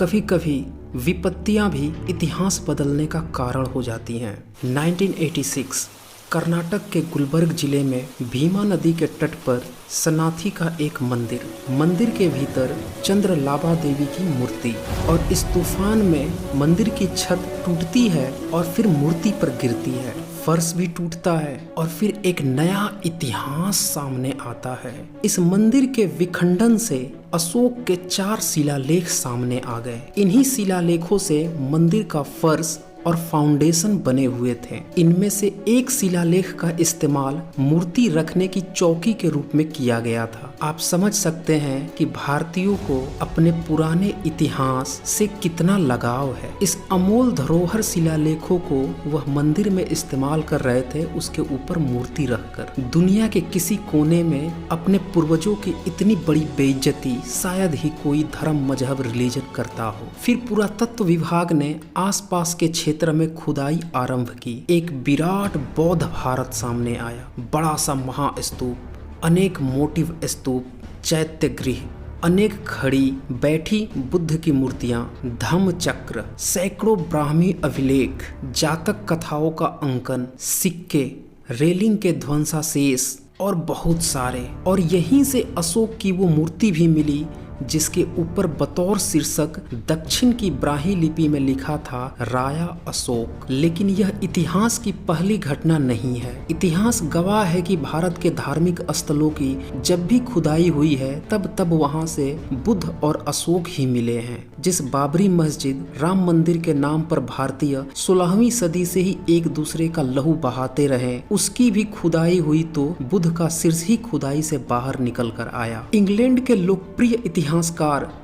कभी कभी विपत्तियां भी इतिहास बदलने का कारण हो जाती हैं। 1986 कर्नाटक के गुलबर्ग जिले में भीमा नदी के तट पर सनाथी का एक मंदिर के भीतर चंद्रलाबा देवी की मूर्ति, और इस तूफान में मंदिर की छत टूटती है और फिर मूर्ति पर गिरती है, फर्श भी टूटता है और फिर एक नया इतिहास सामने आता है। इस मंदिर के विखंडन से अशोक के 4 शिलालेख सामने आ गए। इन्हीं शिलालेखों से मंदिर का फर्श और फाउंडेशन बने हुए थे। इनमें से एक शिलालेख का इस्तेमाल मूर्ति रखने की चौकी के रूप में किया गया था। आप समझ सकते हैं कि भारतीयों को अपने पुराने इतिहास से कितना लगाव है। इस अमोल धरोहर शिलालेखों को वह मंदिर में इस्तेमाल कर रहे थे, उसके ऊपर मूर्ति रखकर। दुनिया के किसी कोने में अपने पूर्वजों की इतनी बड़ी बेइज्जती शायद ही कोई धर्म, मजहब, रिलीजन करता हो। फिर पुरातत्व विभाग ने आसपास के क्षेत्र में खुदाई आरंभ की। एक विराट बौद्ध भारत सामने आया। बड़ा सा महास्तूप, अनेक मोटिव स्तूप, चैत्य गृह, अनेक खड़ी बैठी बुद्ध की मूर्तियां, धम्म चक्र, सैकड़ों ब्राह्मी अभिलेख, जातक कथाओं का अंकन, सिक्के, रेलिंग के ध्वंसाशेष और बहुत सारे। और यहीं से अशोक की वो मूर्ति भी मिली जिसके ऊपर बतौर शीर्षक दक्षिण की ब्राह्मी लिपि में लिखा था राया अशोक। लेकिन यह इतिहास की पहली घटना नहीं है। इतिहास गवाह है कि भारत के धार्मिक स्थलों की जब भी खुदाई हुई है तब वहां से बुद्ध और अशोक ही मिले हैं। जिस बाबरी मस्जिद, राम मंदिर के नाम पर भारतीय 16वीं सदी से ही एक दूसरे का लहू बहाते रहे, उसकी भी खुदाई हुई तो बुद्ध का शीर्ष ही खुदाई से बाहर निकल कर आया। इंग्लैंड के लोकप्रिय इतिहासकार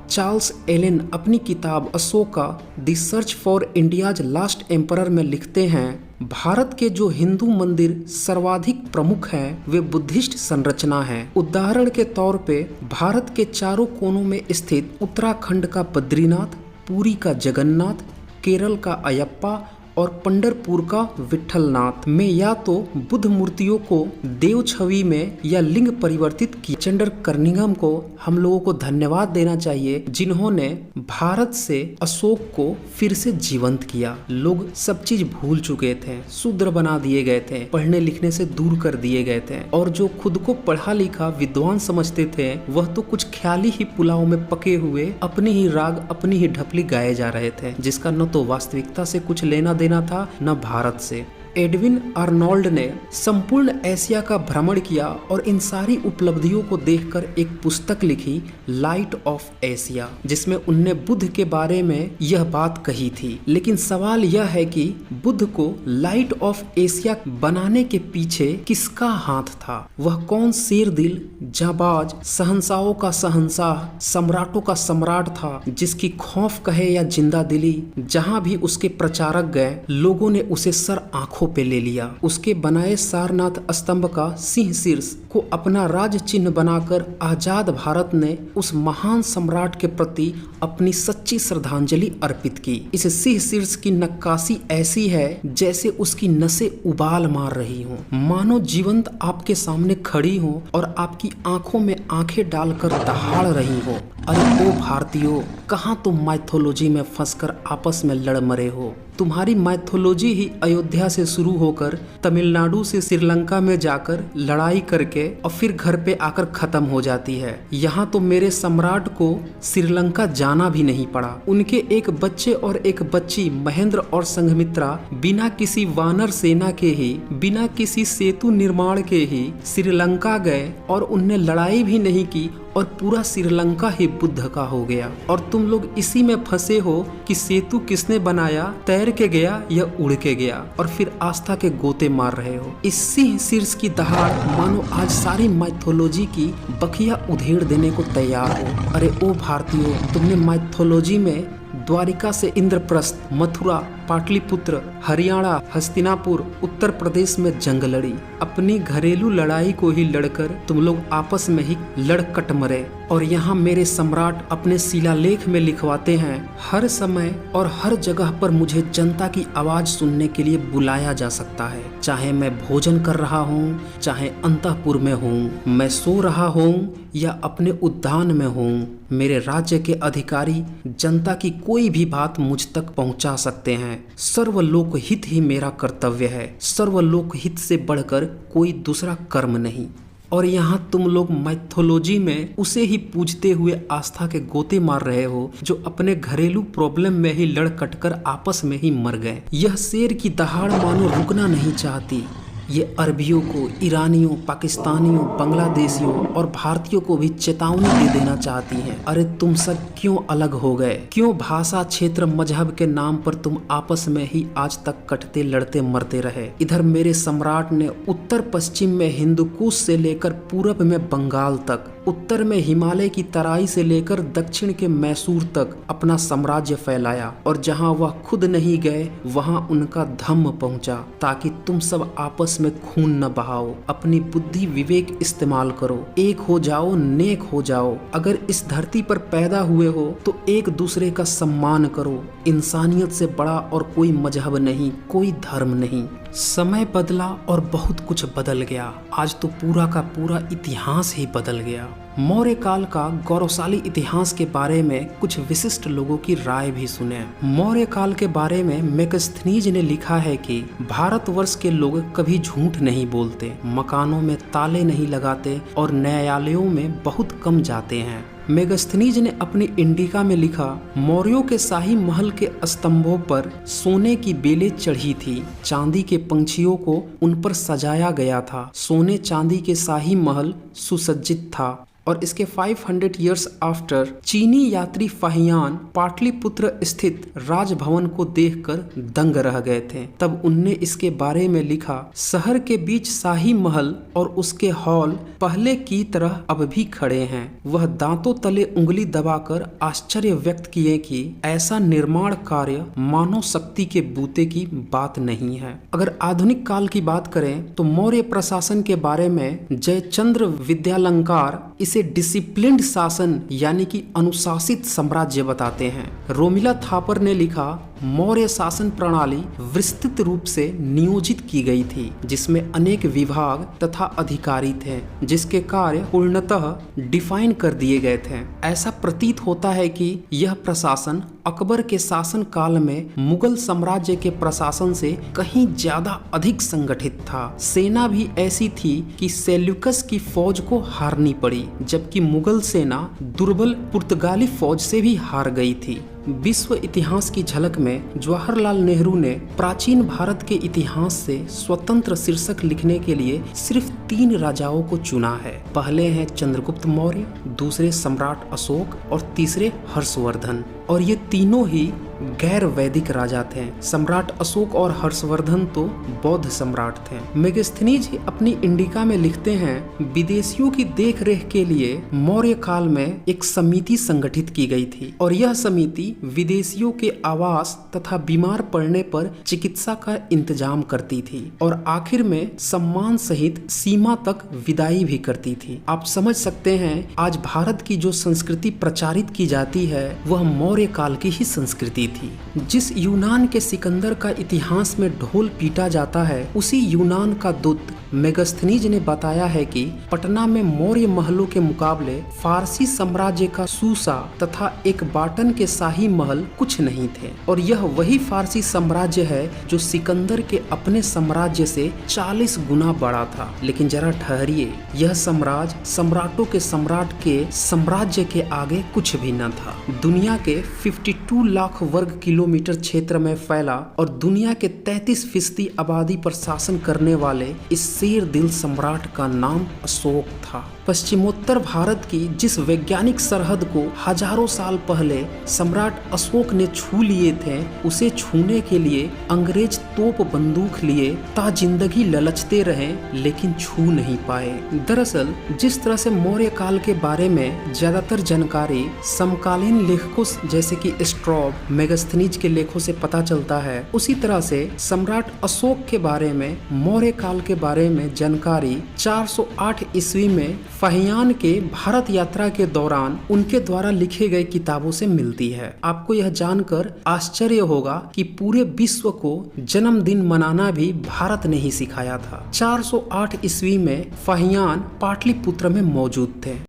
चार्ल्स एलन अपनी किताब Ashoka the search for India's last emperor में लिखते हैं, भारत के जो हिंदू मंदिर सर्वाधिक प्रमुख हैं वे बुद्धिस्ट संरचना हैं। उदाहरण के तौर पे भारत के चारों कोनों में स्थित उत्तराखंड का बद्रीनाथ, पुरी का जगन्नाथ, केरल का अयप्पा और पंढरपुर का विठलनाथ में या तो बुद्ध मूर्तियों को देव छवि में या लिंग परिवर्तित किया। चंडर कर्निंघम को हम लोगों को धन्यवाद देना चाहिए जिन्होंने भारत से अशोक को फिर से जीवंत किया। लोग सब चीज भूल चुके थे, शूद्र बना दिए गए थे, पढ़ने लिखने से दूर कर दिए गए थे, और जो खुद को पढ़ा लिखा विद्वान समझते थे वह तो कुछ ख्याली ही पुलाव में पके हुए अपने ही राग, अपनी ही ढपली गाए जा रहे थे, जिसका न तो वास्तविकता से कुछ लेना देना था न भारत से। एडविन आर्नोल्ड ने संपूर्ण एशिया का भ्रमण किया और इन सारी उपलब्धियों को देखकर एक पुस्तक लिखी, लाइट ऑफ एशिया, जिसमें उनने बुद्ध के बारे में यह बात कही थी। लेकिन सवाल यह है कि बुद्ध को लाइट ऑफ एशिया बनाने के पीछे किसका हाथ था? वह कौन शेर दिल, जाबाज, शहंशाहों का शहंशाह, सम्राटों का सम्राट था जिसकी खौफ कहे या जिंदा दिली, जहां भी उसके प्रचारक गए लोगों ने उसे सर आंखों पे ले लिया। उसके बनाए सारनाथ स्तंभ का सिंह शीर्ष को अपना राज चिन्ह बनाकर आजाद भारत ने उस महान सम्राट के प्रति अपनी सच्ची श्रद्धांजलि अर्पित की। इस सिंह शीर्ष की नक्काशी ऐसी है जैसे उसकी नसें उबाल मार रही हों, मानो जीवंत आपके सामने खड़ी हो और आपकी आंखों में आंखें डालकर दहाड़ रही हो। अरे ओ भारतीयों, कहाँ तुम माइथोलॉजी में फंसकर आपस में लड़ मरे हो? तुम्हारी माइथोलॉजी ही अयोध्या से शुरू होकर तमिलनाडु से श्रीलंका में जाकर लड़ाई करके और फिर घर पे आकर खत्म हो जाती है। यहाँ तो मेरे सम्राट को श्रीलंका जाना भी नहीं पड़ा। उनके एक बच्चे और एक बच्ची महेंद्र और संघमित्रा बिना किसी वानर सेना के ही, बिना किसी सेतु निर्माण के ही श्रीलंका गए और उनने लड़ाई भी नहीं की और पूरा श्रीलंका ही बुद्ध का हो गया। और तुम लोग इसी में फंसे हो कि सेतु किसने बनाया, तैर के गया या उड़ के गया, और फिर आस्था के गोते मार रहे हो। इस सिंह शीर्ष की दहाड़ मानो आज सारी माइथोलॉजी की बखिया उधेड़ देने को तैयार हो। अरे ओ भारतीयों, तुमने माइथोलॉजी में द्वारिका से इंद्रप्रस्थ, मथुरा, पाटलिपुत्र, हरियाणा, हस्तिनापुर, उत्तर प्रदेश में जंग लड़ी। अपनी घरेलू लड़ाई को ही लड़कर तुम लोग आपस में ही लड़ कट मरे। और यहाँ मेरे सम्राट अपने शिलालेख में लिखवाते हैं, हर समय और हर जगह पर मुझे जनता की आवाज सुनने के लिए बुलाया जा सकता है, चाहे मैं भोजन कर रहा हूँ, चाहे अंतःपुर में हूँ, मैं सो रहा हूँ या अपने उद्यान में हूँ। मेरे राज्य के अधिकारी जनता की कोई भी बात मुझ तक पहुँचा सकते हैं। सर्वलोक हित ही मेरा कर्तव्य है, सर्वलोक हित से बढ़कर कोई दूसरा कर्म नहीं। और यहाँ तुम लोग माइथोलॉजी में उसे ही पूजते हुए आस्था के गोते मार रहे हो जो अपने घरेलू प्रॉब्लम में ही लड़ कटकर आपस में ही मर गए। यह शेर की दहाड़ मानो रुकना नहीं चाहती। ये अरबियों को, ईरानियों, पाकिस्तानियों, बांग्लादेशियों और भारतीयों को भी चेतावनी दे देना चाहती हैं। अरे तुम सब क्यों अलग हो गए? क्यों भाषा, क्षेत्र, मजहब के नाम पर तुम आपस में ही आज तक कटते लड़ते मरते रहे? इधर मेरे सम्राट ने उत्तर पश्चिम में हिंदुकुश से लेकर पूरब में बंगाल तक, उत्तर में हिमालय की तराई से लेकर दक्षिण के मैसूर तक अपना साम्राज्य फैलाया, और जहां वह खुद नहीं गए वहां उनका धम्म पहुंचा, ताकि तुम सब आपस में खून न बहाओ। अपनी बुद्धि विवेक इस्तेमाल करो, एक हो जाओ, नेक हो जाओ। अगर इस धरती पर पैदा हुए हो तो एक दूसरे का सम्मान करो। इंसानियत से बड़ा और कोई मजहब नहीं, कोई धर्म नहीं। समय बदला और बहुत कुछ बदल गया। आज तो पूरा का पूरा इतिहास ही बदल गया। मौर्य काल का गौरवशाली इतिहास के बारे में कुछ विशिष्ट लोगों की राय भी सुने। मौर्य काल के बारे में मेगस्थनीज ने लिखा है कि भारतवर्ष के लोग कभी झूठ नहीं बोलते, मकानों में ताले नहीं लगाते और न्यायालयों में बहुत कम जाते हैं। मेगस्थनीज ने अपनी इंडिका में लिखा, मौर्यों के शाही महल के स्तंभों पर सोने की बेलें चढ़ी थी, चांदी के पंछियों को उन पर सजाया गया था। सोने चांदी के शाही महल सुसज्जित था। और इसके 500 ईयर्स आफ्टर चीनी यात्री फाहियान पाटलिपुत्र स्थित राजभवन को देखकर दंग रह गए थे। तब उनने इसके बारे में लिखा, शहर के बीच शाही महल और उसके हॉल पहले की तरह अब भी खड़े हैं। वह दांतों तले उंगली दबाकर आश्चर्य व्यक्त किए कि ऐसा निर्माण कार्य मानव शक्ति के बूते की बात नहीं है। अगर आधुनिक काल की बात करें तो मौर्य प्रशासन के बारे में जयचंद्र विद्यालंकार इसे डिसिप्लिन्ड शासन यानी कि अनुशासित साम्राज्य बताते हैं। रोमिला थापर ने लिखा, मौर्य शासन प्रणाली विस्तृत रूप से नियोजित की गई थी, जिसमें अनेक विभाग तथा अधिकारी थे, जिसके कार्य पूर्णतः डिफाइन कर दिए गए थे। ऐसा प्रतीत होता है कि यह प्रशासन अकबर के शासन काल में मुगल साम्राज्य के प्रशासन से कहीं ज्यादा अधिक संगठित था। सेना भी ऐसी थी कि सेल्यूकस की फौज को हारनी पड़ी, जबकि मुगल सेना दुर्बल पुर्तगाली फौज से भी हार गई थी। विश्व इतिहास की झलक में जवाहरलाल नेहरू ने प्राचीन भारत के इतिहास से स्वतंत्र शीर्षक लिखने के लिए सिर्फ 3 राजाओं को चुना है। पहले हैं चंद्रगुप्त मौर्य, दूसरे सम्राट अशोक और तीसरे हर्षवर्धन। और ये तीनों ही गैर वैदिक राजा थे। सम्राट अशोक और हर्षवर्धन तो बौद्ध सम्राट थे। मेगस्थनीज अपनी इंडिका में लिखते हैं, विदेशियों की देखरेख के लिए मौर्य काल में एक समिति संगठित की गई थी, और यह समिति विदेशियों के आवास तथा बीमार पड़ने पर चिकित्सा का इंतजाम करती थी और आखिर में सम्मान सहित सीमा तक विदाई भी करती थी। आप समझ सकते हैं, आज भारत की जो संस्कृति प्रचारित की जाती है वह मौर्य काल की ही संस्कृति थी। जिस यूनान के सिकंदर का इतिहास में ढोल पीटा जाता है, उसी यूनान का दूत मेगस्थनीज ने बताया है कि पटना में मौर्य महलों के मुकाबले फारसी साम्राज्य का सूसा तथा एक बाटन के शाही महल कुछ नहीं थे, और यह वही फारसी साम्राज्य है जो सिकंदर के अपने साम्राज्य से 40 गुना बड़ा था। लेकिन जरा ठहरिए, यह साम्राज्य सम्राटों के सम्राट के साम्राज्य के आगे कुछ भी न था। दुनिया के 52 लाख वर्ग किलोमीटर क्षेत्र में फैला और दुनिया के 33% आबादी पर शासन करने वाले इस शेर दिल सम्राट का नाम अशोक था। पश्चिमोत्तर भारत की जिस वैज्ञानिक सरहद को हजारों साल पहले सम्राट अशोक ने छू लिए थे, उसे छूने के लिए अंग्रेज तोप बंदूक लिए ता जिंदगी ललचते रहे, लेकिन छू नहीं पाए। दरअसल जिस तरह से मौर्य काल के बारे में ज्यादातर जानकारी समकालीन लेखकों जैसे कि स्ट्रॉब, मेगस्थनीज के लेखों से पता चलता है, उसी तरह से सम्राट अशोक के बारे में, मौर्य काल के बारे में जानकारी 408 ईस्वी में फहियान के भारत यात्रा के दौरान उनके द्वारा लिखे गए किताबों से मिलती है। आपको यह जानकर आश्चर्य होगा कि पूरे विश्व को जन्मदिन मनाना भी भारत ने ही सिखाया था। 408 ईस्वी में फहियान पाटलिपुत्र में मौजूद थे।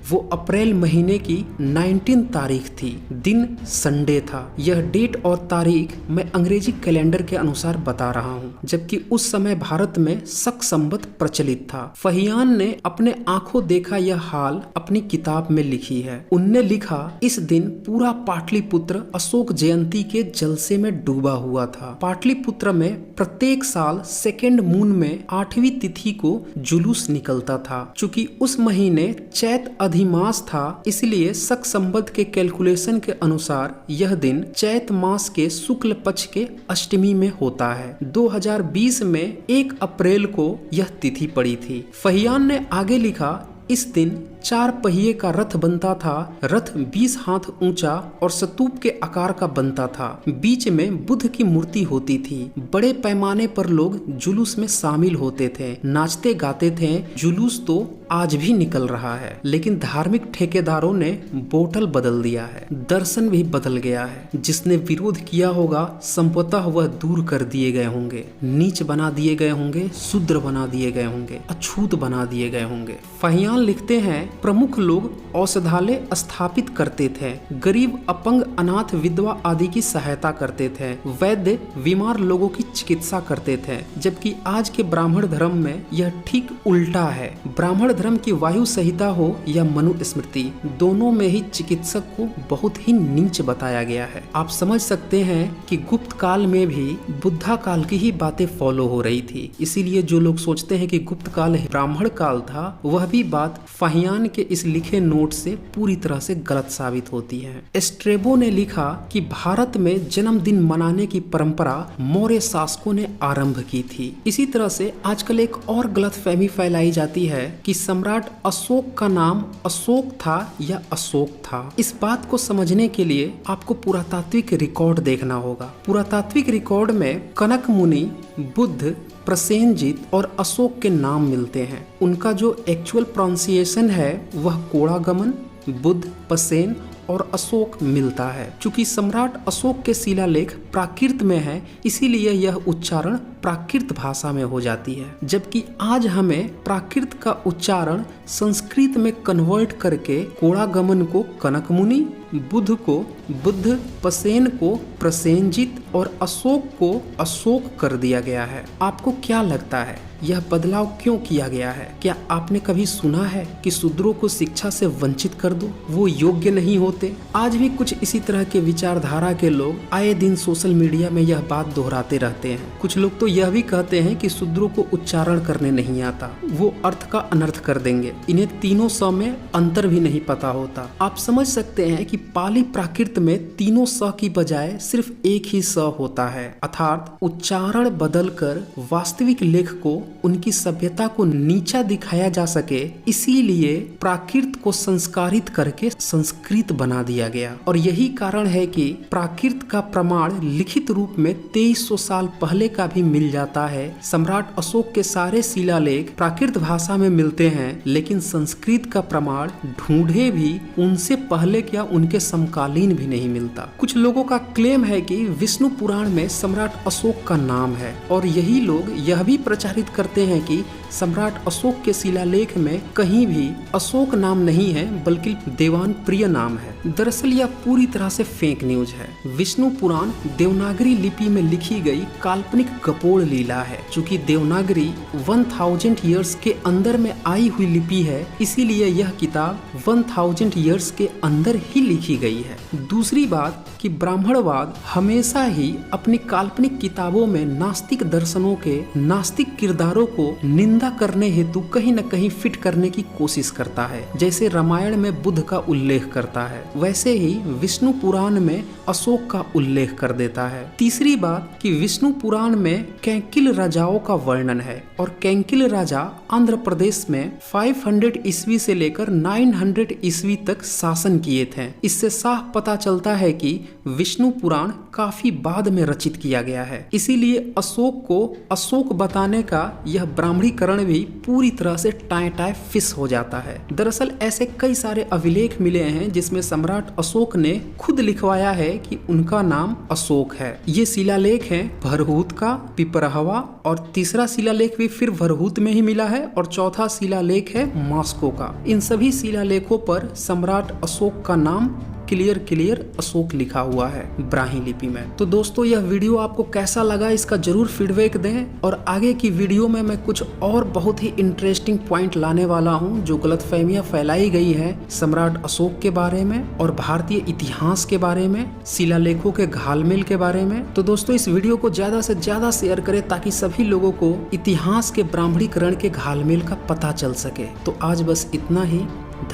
वो अप्रैल महीने की 19 तारीख थी। दिन संडे था। यह डेट और तारीख मैं अंग्रेजी कैलेंडर के अनुसार बता रहा हूँ, जबकि उस समय भारत में शक संवत प्रचलित था। फहियान ने अपने आंखों देखा यह हाल अपनी किताब में लिखी है। उनने लिखा, इस दिन पूरा पाटलिपुत्र अशोक जयंती के जलसे में डूबा हुआ था। पाटलिपुत्र में प्रत्येक साल सेकेंड मून में 8वीं तिथि को जुलूस निकलता था। चूंकि उस महीने चैत अधिमास था, इसलिए शक संवत के कैलकुलेशन के अनुसार यह दिन चैत मास के शुक्ल पक्ष के अष्टमी में होता है। 2020 में 1 अप्रैल को यह तिथि पड़ी थी। फहियान ने आगे लिखा, इस दिन 4 पहिए का रथ बनता था। रथ 20 हाथ ऊंचा और स्तूप के आकार का बनता था। बीच में बुद्ध की मूर्ति होती थी। बड़े पैमाने पर लोग जुलूस में शामिल होते थे, नाचते गाते थे। जुलूस तो आज भी निकल रहा है, लेकिन धार्मिक ठेकेदारों ने बोतल बदल दिया है, दर्शन भी बदल गया है। जिसने विरोध किया होगा संभवतः वह दूर कर दिए गए होंगे, नीच बना दिए गए होंगे, शूद्र बना दिए गए होंगे, अछूत बना दिए गए होंगे। फहियान लिखते हैं, प्रमुख लोग औषधालय स्थापित करते थे, गरीब अपंग अनाथ विधवा आदि की सहायता करते थे, वैद्य बीमार लोगों की चिकित्सा करते थे। जबकि आज के ब्राह्मण धर्म में यह ठीक उल्टा है। ब्राह्मण धर्म की वायु संहिता हो या मनुस्मृति, दोनों में ही चिकित्सक को बहुत ही नीच बताया गया है। आप समझ सकते हैं कि गुप्त काल में भी बुद्धा काल की ही बातें फॉलो हो रही थी। इसीलिए जो लोग सोचते हैं कि गुप्त काल ब्राह्मण काल था, वह भी बात फहियान के इस लिखे नोट से पूरी तरह से गलत साबित होती है। स्ट्रेबो ने लिखा कि भारत में जन्मदिन मनाने की परंपरा मौर्य शासकों ने आरंभ की थी। इसी तरह से आजकल एक और गलतफहमी फैलाई जाती है कि सम्राट अशोक का नाम अशोक था या अशोक था। इस बात को समझने के लिए आपको पुरातात्विक रिकॉर्ड देखना होगा। पुरातात्विक रिकॉर्ड में कनक मुनि, बुद्ध, प्रसेनजित और अशोक के नाम मिलते हैं। उनका जो एक्चुअल प्रोनाउंसिएशन है वह कोड़ागमन, बुद्ध, पसेन और अशोक मिलता है। चूंकि सम्राट अशोक के शिलालेख प्राकृत में है, इसीलिए यह उच्चारण प्राकृत भाषा में हो जाती है। जबकि आज हमें प्राकृत का उच्चारण संस्कृत में कन्वर्ट करके कोड़ागमन को कनक मुनि, बुद्ध को बुद्ध, पसेन को प्रसेनजित और अशोक को अशोक कर दिया गया है। आपको क्या लगता है यह बदलाव क्यों किया गया है? क्या आपने कभी सुना है कि शूद्रों को शिक्षा से वंचित कर दो, वो योग्य नहीं होते? आज भी कुछ इसी तरह के विचारधारा के लोग आए दिन सोशल मीडिया में यह बात दोहराते रहते हैं। कुछ लोग तो यह भी कहते हैं कि शूद्रों को उच्चारण करने नहीं आता, वो अर्थ का अनर्थ कर देंगे। इन्हें तीनों स में अंतर भी नहीं पता होता। आप समझ सकते हैं कि पाली प्राकृत में तीनों स की बजाय सिर्फ एक ही स होता है, अर्थात उच्चारण बदलकर वास्तविक लेख को, उनकी सभ्यता को नीचा दिखाया जा सके, इसीलिए प्राकृत को संस्कारित करके संस्कृत बना दिया गया। और यही कारण है कि प्राकृत का प्रमाण लिखित रूप में 2300 साल पहले का भी मिल जाता है। सम्राट अशोक के सारे शिलालेख प्राकृत भाषा में मिलते हैं, लेकिन संस्कृत का प्रमाण ढूंढे भी उनसे पहले क्या उनके समकालीन भी नहीं मिलता। कुछ लोगों का क्लेम है कि विष्णु पुराण में सम्राट अशोक का नाम है, और यही लोग यह भी प्रचारित करते हैं कि सम्राट अशोक के शिलालेख में कहीं भी अशोक नाम नहीं है, बल्कि देवान प्रिय नाम है। दरअसल यह पूरी तरह से फेक न्यूज है। विष्णु पुराण देवनागरी लिपि में लिखी गई काल्पनिक गपोड़ लीला है। चूंकि देवनागरी 1000 ईयर्स के अंदर में आई हुई लिपि है, इसीलिए यह किताब 1000 ईयर्स के अंदर ही लिखी गई है। दूसरी बात कि ब्राह्मणवाद हमेशा ही अपनी काल्पनिक किताबों में नास्तिक दर्शनों के नास्तिक किरदारों को निंदा निंदा करने हेतु कहीं न कहीं फिट करने की कोशिश करता है। जैसे रामायण में बुद्ध का उल्लेख करता है, वैसे ही विष्णु पुराण में अशोक का उल्लेख कर देता है। तीसरी बात कि विष्णु पुराण में कैंकिल राजाओं का वर्णन है और कैंकिल राजा आंध्र प्रदेश में 500 ईस्वी से लेकर 900 ईस्वी तक शासन किए थे। इससे साफ पता चलता है कि विष्णु पुराण काफी बाद में रचित किया गया है। इसीलिए अशोक को अशोक बताने का यह ब्राह्मणीकरण भी पूरी तरह से टाए फिस हो जाता है। दरअसल ऐसे कई सारे अभिलेख मिले हैं जिसमें सम्राट अशोक ने खुद लिखवाया है कि उनका नाम अशोक है। ये शिलालेख हैं भरहूत का, पिपरहवा, और तीसरा शिलालेख भी फिर भरहूत में ही मिला है और चौथा शिलालेख है मास्को का। इन सभी शिलालेखों पर सम्राट अशोक का नाम क्लियर अशोक लिखा हुआ है ब्राह्मी लिपि में। तो दोस्तों यह वीडियो आपको कैसा लगा इसका जरूर फीडबैक दें और आगे की वीडियो में मैं कुछ और बहुत ही इंटरेस्टिंग पॉइंट लाने वाला हूं जो गलतफहमियां फैलाई गई है सम्राट अशोक के बारे में और भारतीय इतिहास के बारे में, शिलालेखों के घालमेल के बारे में। तो दोस्तों इस वीडियो को ज्यादा से ज्यादा शेयर करें ताकि सभी लोगों को इतिहास के ब्राह्मणीकरण के घालमेल का पता चल सके। तो आज बस इतना ही,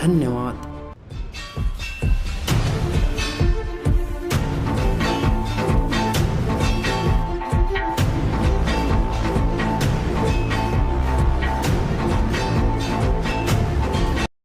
धन्यवाद।